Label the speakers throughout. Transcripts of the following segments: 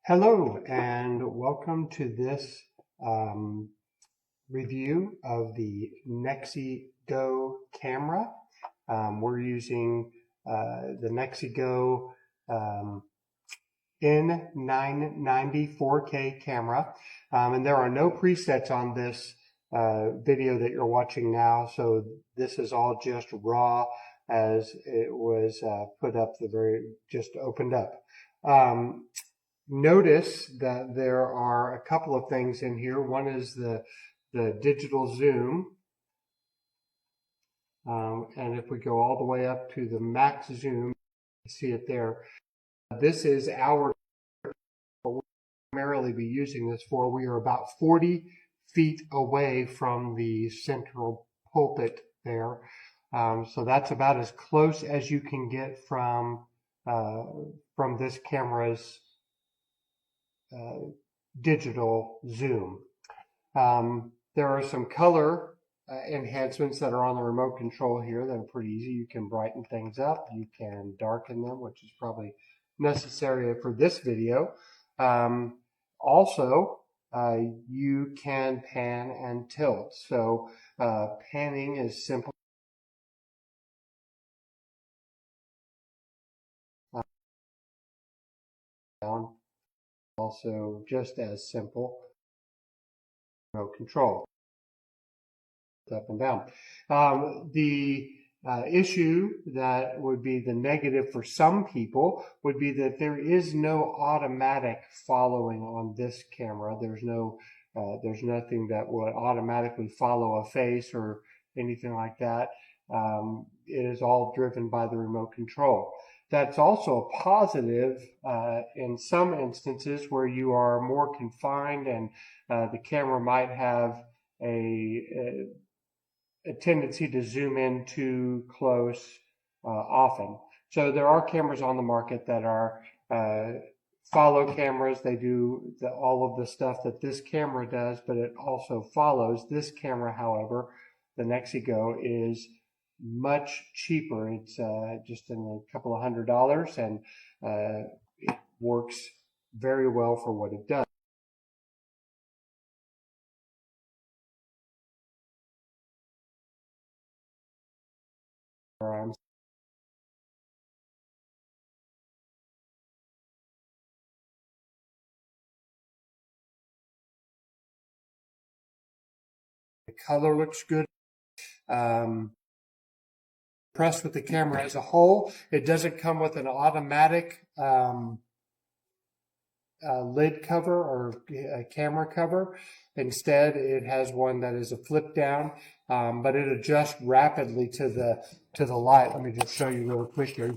Speaker 1: Hello and welcome to this review of the NexiGo camera. We're using the NexiGo N90 4K camera, and there are no presets on this video that you're watching now, so this is all just raw as it was put up just opened up. Notice that there are a couple of things in here. One is the digital zoom. And if we go all the way up to the max zoom, you see it there. This is what we'll primarily be using this for. We are about 40 feet away from the central pulpit there. So that's about as close as you can get from this camera's digital zoom. There are some color enhancements that are on the remote control here that are pretty easy. You can brighten things up, you can darken them, which is probably necessary for this video. Also, you can pan and tilt. So panning is simple. Also just as simple. Remote control. Up and down. The issue that would be the negative for some people would be that there is no automatic following on this camera. There's nothing that would automatically follow a face or anything like that. It is all driven by the remote control. That's also a positive in some instances where you are more confined and the camera might have a tendency to zoom in too close often. So there are cameras on the market that are follow cameras. They do all of the stuff that this camera does, but it also follows. This camera, however, the NexiGo, is much cheaper. It's just in a couple of $100s, and it works very well for what it does. The color looks good. Impressed with the camera as a whole. It doesn't come with an automatic lid cover or a camera cover. Instead, it has one that is a flip down, but it adjusts rapidly to the light. Let me just show you real quick here.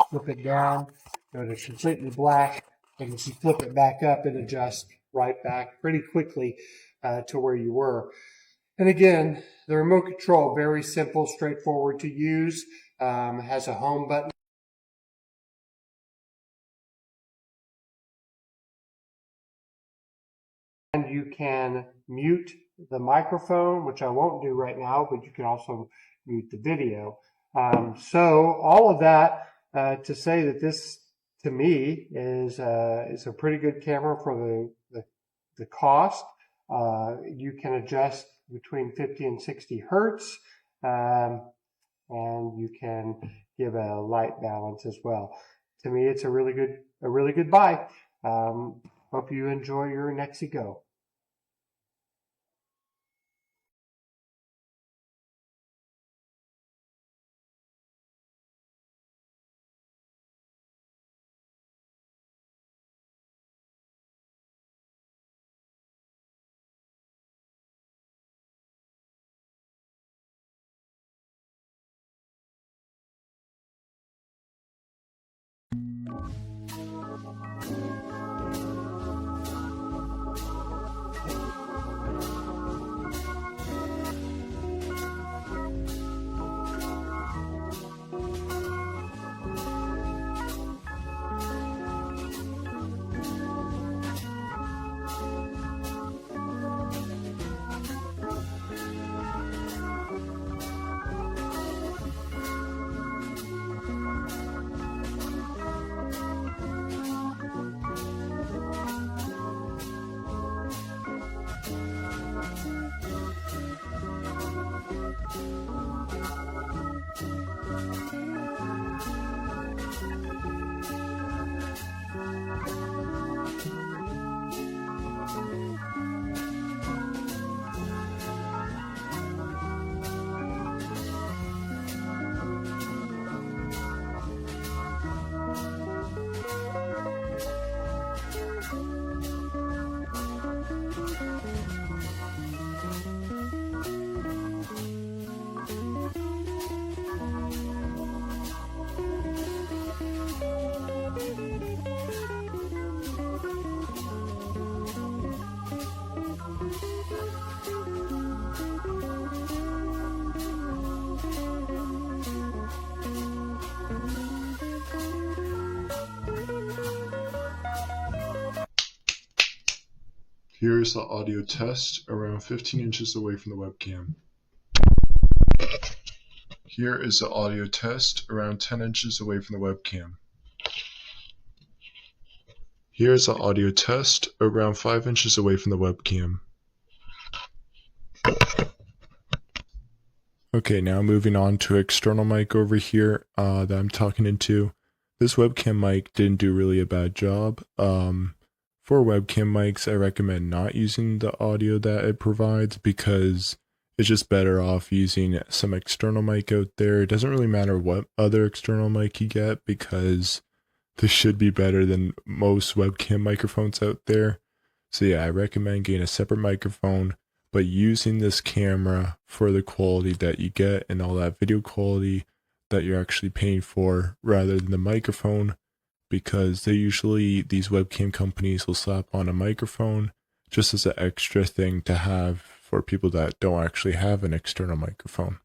Speaker 1: Flip it down, go to completely black, and if you flip it back up, it adjusts right back pretty quickly to where you were. And again, the remote control, very simple, straightforward to use, has a home button. And you can mute the microphone, which I won't do right now, but you can also mute the video. So all of that to say that this, to me, is a pretty good camera for the cost. You can adjust between 50 and 60 hertz, and you can give a light balance as well. To me, it's a really good buy. Hope you enjoy your NexiGo.
Speaker 2: Here is the audio test around 15 inches away from the webcam. Here is the audio test around 10 inches away from the webcam. Here is the audio test around 5 inches away from the webcam. Okay, now moving on to external mic over here that I'm talking into. This webcam mic didn't do really a bad job. For webcam mics, I recommend not using the audio that it provides because it's just better off using some external mic out there. It doesn't really matter what other external mic you get because this should be better than most webcam microphones out there. So yeah, I recommend getting a separate microphone, but using this camera for the quality that you get and all that video quality that you're actually paying for rather than the microphone, because these webcam companies will slap on a microphone just as an extra thing to have for people that don't actually have an external microphone.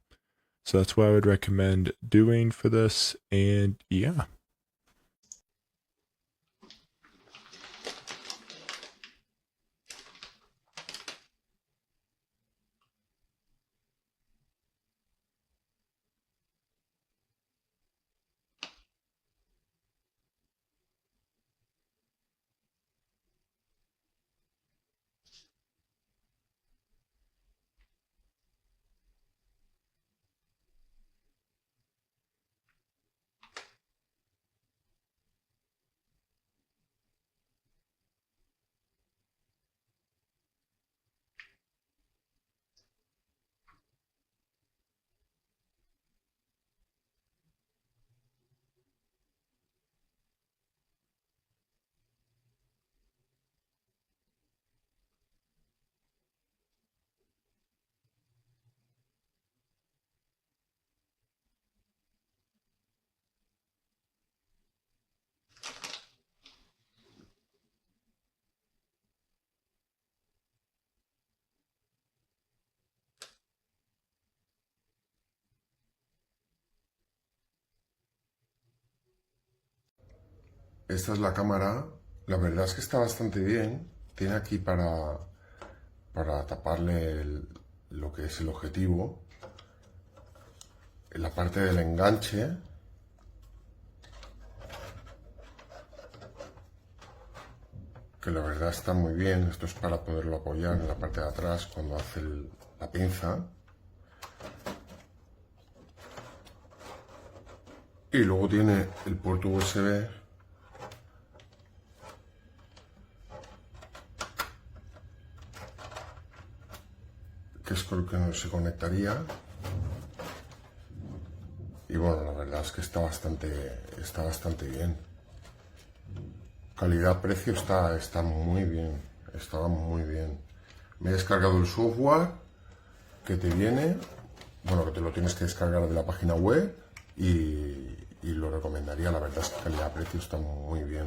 Speaker 2: So that's what I would recommend doing for this, and yeah.
Speaker 3: Esta es la cámara, la verdad es que está bastante bien, tiene aquí para taparle lo que es el objetivo, en la parte del enganche, que la verdad está muy bien. Esto es para poderlo apoyar en la parte de atrás cuando hace la pinza. Y luego tiene el puerto USB que es con el que se conectaría. Y bueno, la verdad es que está bastante bien. Calidad-precio está muy bien, estaba muy bien. Me he descargado el software que te viene, bueno, que te lo tienes que descargar de la página web y lo recomendaría. La verdad es que calidad-precio está muy bien.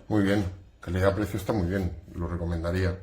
Speaker 3: Muy bien, calidad-precio está muy bien, lo recomendaría.